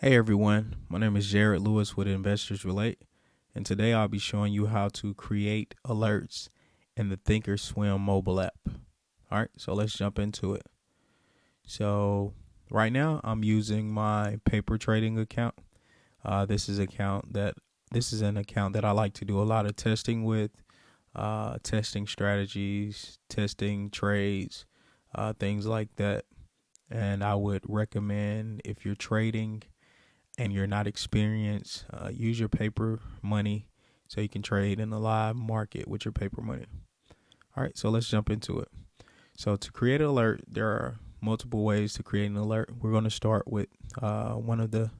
Hey everyone, my name is Jared Lewis with Investors Relate, and today I'll be showing you how to create alerts in the Thinkorswim mobile app. All right, so let's jump into it. So right now I'm using my paper trading account. This is an account that I like to do a lot of testing with, testing strategies, testing trades, things like that. And I would recommend if you're trading and you're not experienced, use your paper money so you can trade in the live market with your paper money. All right, so let's jump into it. So to create an alert, there are multiple ways to create an alert. We're going to start with one of the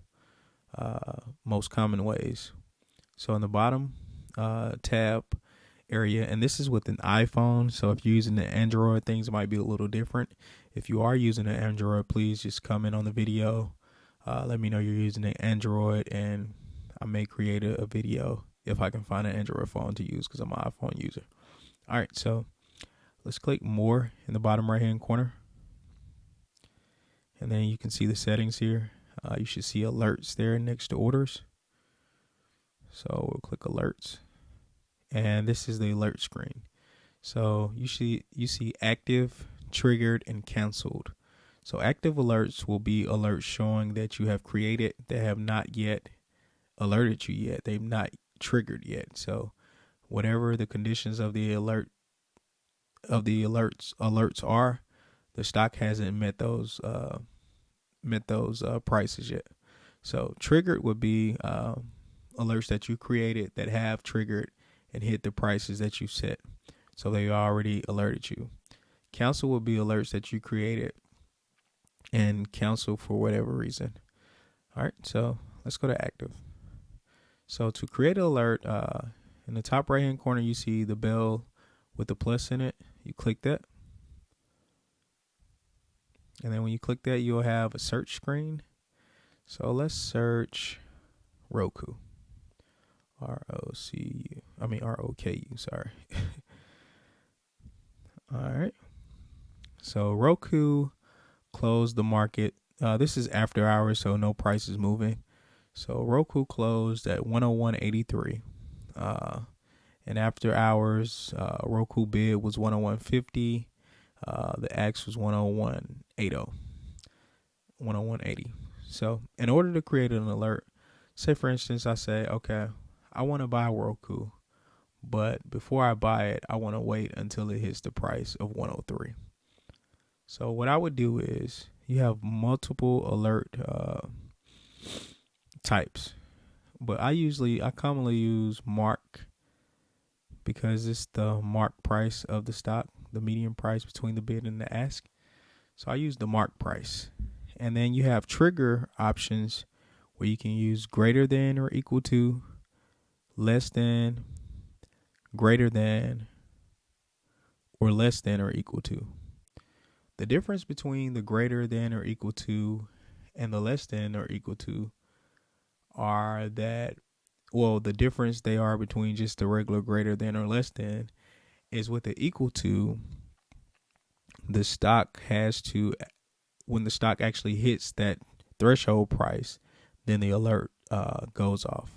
most common ways. So in the bottom tab area, and this is with an iPhone. So if you're using the Android, things might be a little different. If you are using an Android, please just comment on the video. Let me know you're using an Android, and I may create a video if I can find an Android phone to use because I'm an iPhone user. All right, so let's click more in the bottom right hand corner. And then you can see the settings here. You should see alerts there next to orders. So we'll click alerts. And this is the alert screen. So you see active, triggered, and canceled. So active alerts will be alerts showing that you have created that have not yet alerted you yet. They've not triggered yet. So whatever the conditions of the alerts are, the stock hasn't met those prices yet. So triggered would be alerts that you created that have triggered and hit the prices that you set. So they already alerted you. Cancel would be alerts that you created and cancel for whatever reason. All right, so let's go to active. So to create an alert, in the top right hand corner, you see the bell with the plus in it. You click that. And then when you click that, you'll have a search screen. So let's search Roku. ROKU, sorry. All right. So Roku closed the market. This is after hours, so no price is moving. So Roku closed at 101.83. And after hours, Roku bid was 101.50. The ask was 101.80. 101.80. So in order to create an alert, say for instance, I say, okay, I want to buy Roku, but before I buy it, I want to wait until it hits the price of 103. So what I would do is you have multiple alert types, but I commonly use mark because it's the mark price of the stock, the median price between the bid and the ask. So I use the mark price. And then you have trigger options where you can use greater than or equal to, less than, greater than, or less than or equal to. The difference between the greater than or equal to and the less than or equal to are that, well, the difference they are between just the regular greater than or less than is with the equal to, the stock has to, when the stock actually hits that threshold price, then the alert goes off.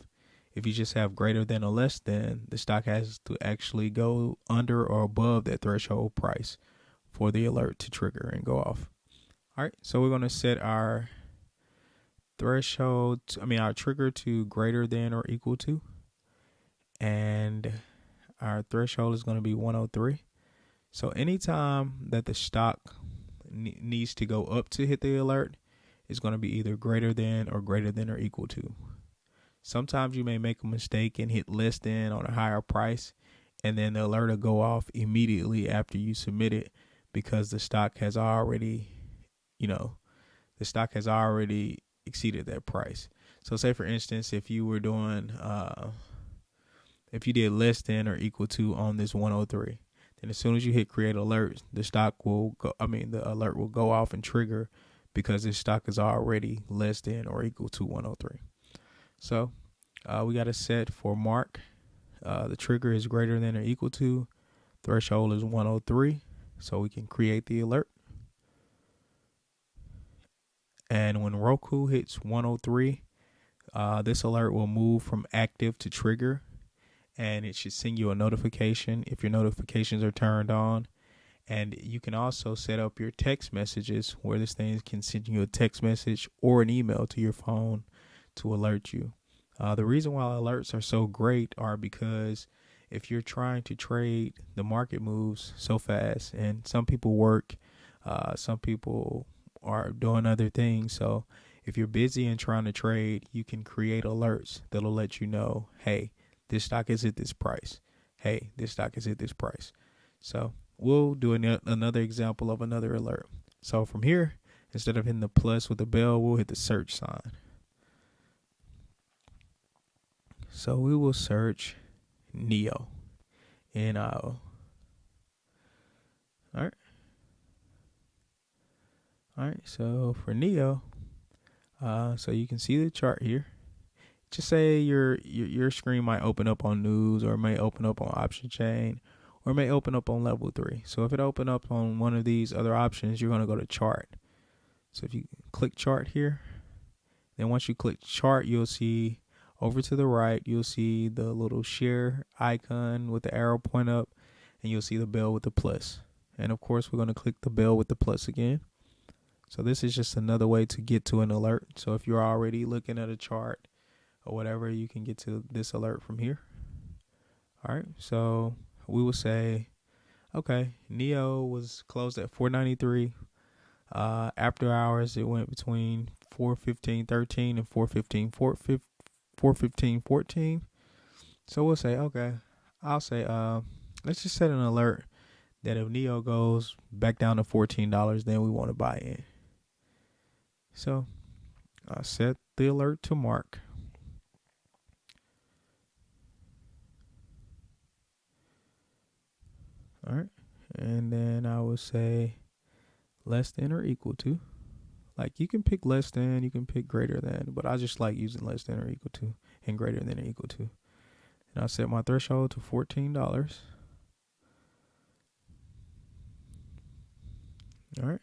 If you just have greater than or less than, the stock has to actually go under or above that threshold price for the alert to trigger and go off. All right, so we're going to set our our trigger to greater than or equal to, and our threshold is going to be 103. So anytime that the stock needs to go up to hit the alert, it's going to be either greater than or equal to. Sometimes you may make a mistake and hit less than on a higher price, and then the alert will go off immediately after you submit it because the stock has already, exceeded that price. So say for instance, if you were doing, if you did less than or equal to on this 103, then as soon as you hit create alert, the alert will go off and trigger because this stock is already less than or equal to 103. So we got a set for mark. The trigger is greater than or equal to. Threshold is 103. So we can create the alert. And when Roku hits 103, this alert will move from active to trigger, and it should send you a notification if your notifications are turned on. And you can also set up your text messages where this thing can send you a text message or an email to your phone to alert you. The reason why alerts are so great are because if you're trying to trade, the market moves so fast, and some people work, some people are doing other things. So if you're busy and trying to trade, you can create alerts that'll let you know, hey, this stock is at this price. Hey, this stock is at this price. So we'll do another example of another alert. So from here, instead of hitting the plus with the bell, we'll hit the search sign. So we will search NEO. N-I-O. All right. So for NEO, so you can see the chart here. Just say your screen might open up on news, or it may open up on option chain, or it may open up on level 3. So if it open up on one of these other options, you're going to go to chart. So if you click chart here, then once you click chart, you'll see over to the right, you'll see the little share icon with the arrow point up, and you'll see the bell with the plus. And of course, we're going to click the bell with the plus again. So this is just another way to get to an alert. So if you're already looking at a chart or whatever, you can get to this alert from here. All right. So we will say, okay, NEO was closed at 493. After hours, it went between 4:15:13 and 4:15:14. So we'll say, okay, I'll say, let's just set an alert that if NEO goes back down to $14, then we want to buy in. So I set the alert to mark. All right. And then I will say less than or equal to. Like, you can pick less than, you can pick greater than, but I just like using less than or equal to and greater than or equal to. And I'll set my threshold to $14. All right.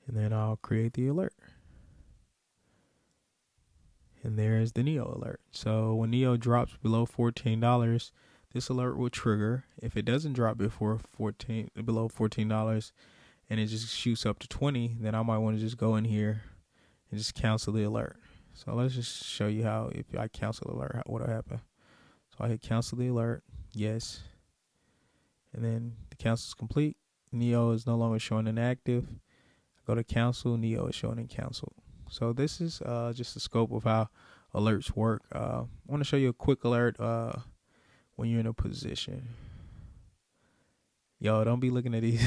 And then I'll create the alert. And there's the NEO alert. So when NEO drops below $14, this alert will trigger. If it doesn't drop below $14 and it just shoots up to 20, then I might want to just go in here and just cancel the alert. So let's just show you how, if I cancel the alert, what will happen. So I hit cancel the alert. Yes. And then the cancel is complete. NEO is no longer showing inactive. I go to cancel. NEO is showing in cancel. So this is just the scope of how alerts work. I want to show you a quick alert when you're in a position. Yo, don't be looking at these.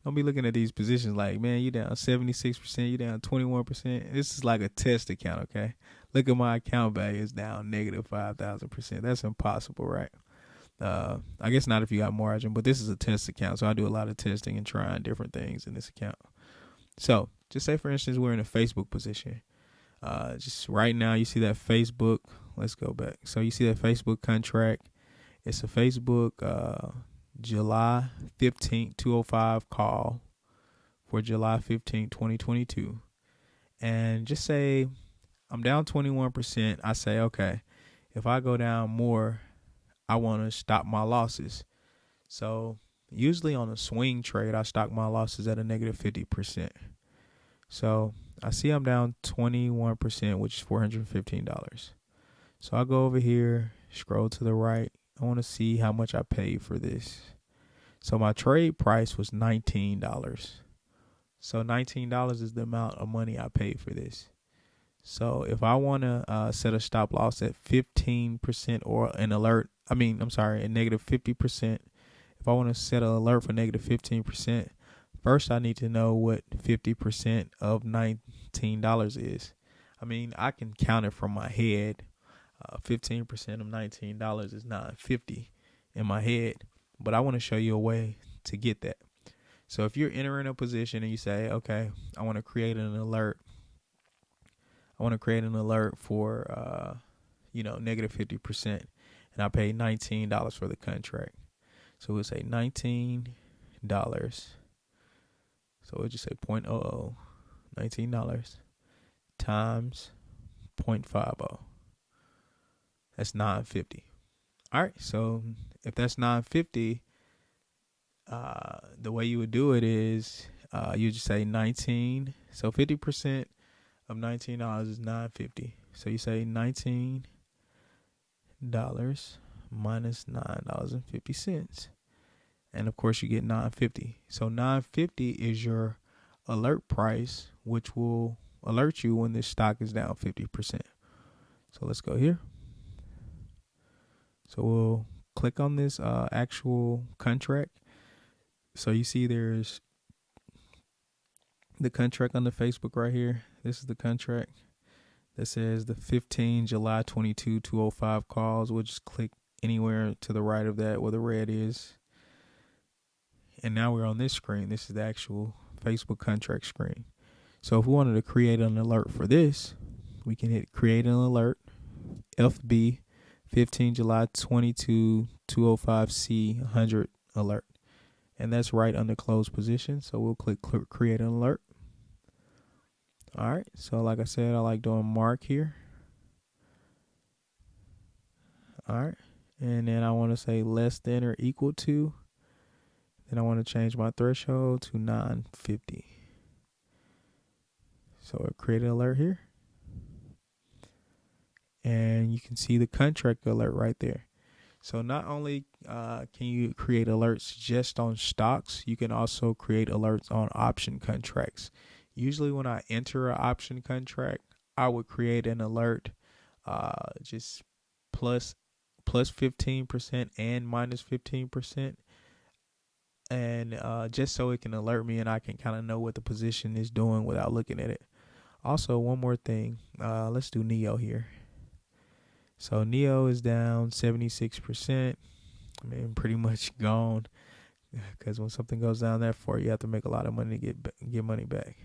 Don't be looking at these positions like, man, you down 76%, you down 21%. This is like a test account, okay? Look at my account value. It's down negative 5,000%. That's impossible, right? I guess not if you got margin, but this is a test account, so I do a lot of testing and trying different things in this account. So just say, for instance, we're in a Facebook position. Just right now, you see that Facebook. Let's go back. So you see that Facebook contract. It's a Facebook July 15th, 2:05 call for July 15th, 2022. And just say I'm down 21%. I say, okay, if I go down more, I want to stop my losses. So usually on a swing trade, I stop my losses at a negative 50%. So I see I'm down 21%, which is $415. So I go over here, scroll to the right. I want to see how much I paid for this. So my trade price was $19. So $19 is the amount of money I paid for this. So if I want to set a stop loss at 15% or an alert, a negative 50%. If I want to set an alert for negative 15%, first I need to know what 50% of $19 is. I mean, I can count it from my head. 15% of $19 is $9.50 in my head, but I want to show you a way to get that. So if you're entering a position and you say, okay, I want to create an alert. I want to create an alert for, negative 50%, and I paid $19 for the contract. So we'll say $19. So we'll just say 0.00 $19 times 0.50. That's 950. All right, so if that's 950, the way you would do it is you just say 19. So 50% of $19 is 950. So you say $19 minus $9.50. And of course you get 950. So 950 is your alert price, which will alert you when this stock is down 50%. So let's go here. So we'll click on this actual contract. So you see there's the contract on the Facebook right here. This is the contract that says the 15 July 22 205 calls. We'll just click anywhere to the right of that where the red is. And now we're on this screen. This is the actual Facebook contract screen. So if we wanted to create an alert for this, we can hit create an alert, FB 15 July 22 205C 100 alert. And that's right under closed position. So we'll click create an alert. All right. So like I said, I like doing mark here. All right. And then I want to say less than or equal to. Then I want to change my threshold to 950. So I create an alert here. And you can see the contract alert right there. So not only can you create alerts just on stocks, you can also create alerts on option contracts. Usually when I enter an option contract, I would create an alert just plus 15% and minus 15%. And just so it can alert me and I can kind of know what the position is doing without looking at it. Also, one more thing. Let's do NEO here. So NEO is down 76%. I mean, pretty much gone. Because when something goes down that far, you have to make a lot of money to get money back.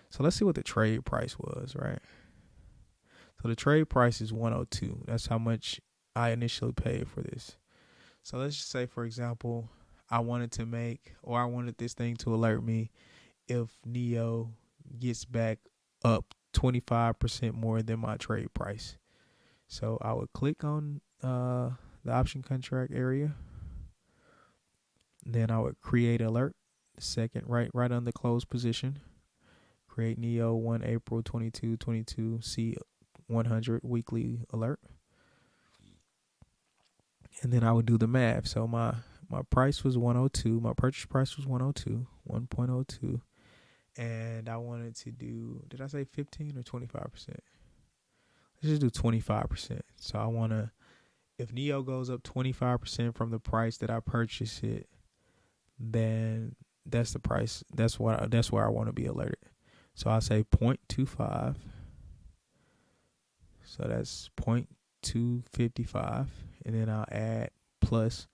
So let's see what the trade price was, right? So the trade price is 102. That's how much I initially paid for this. So let's just say, for example, I wanted this thing to alert me if NEO gets back up 25% more than my trade price. So I would click on the option contract area. Then I would create alert. Second, right on the close position. Create NEO 1 April 22 C 100 weekly alert. And then I would do the math. So my price was 102. My purchase price was 102, 1.02. And I wanted to do, did I say 15 or 25%? Let's just do 25%. So I want to, if NEO goes up 25% from the price that I purchased it, then that's the price. That's where I want to be alerted. So I say 0.25. So that's 0.255. And then I'll add plus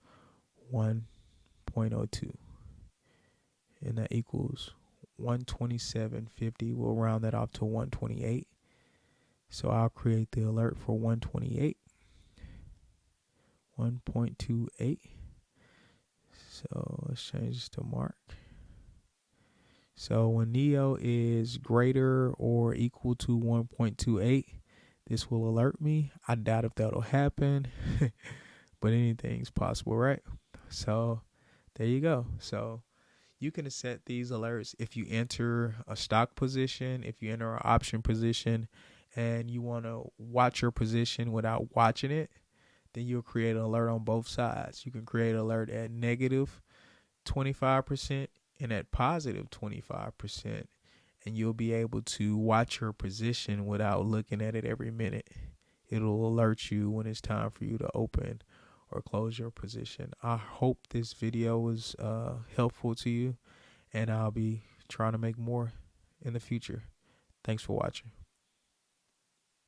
1.02. And that equals 127.50. We'll round that off to 128. So I'll create the alert for 128. 1.28. So let's change this to mark. So when NEO is greater or equal to 1.28, this will alert me. I doubt if that'll happen, but anything's possible, right? So there you go. So you can set these alerts if you enter a stock position, if you enter an option position, and you want to watch your position without watching it, then you'll create an alert on both sides. You can create an alert at negative 25% and at positive 25%, and you'll be able to watch your position without looking at it every minute. It'll alert you when it's time for you to open or close your position. I hope this video was helpful to you, and I'll be trying to make more in the future. Thanks for watching.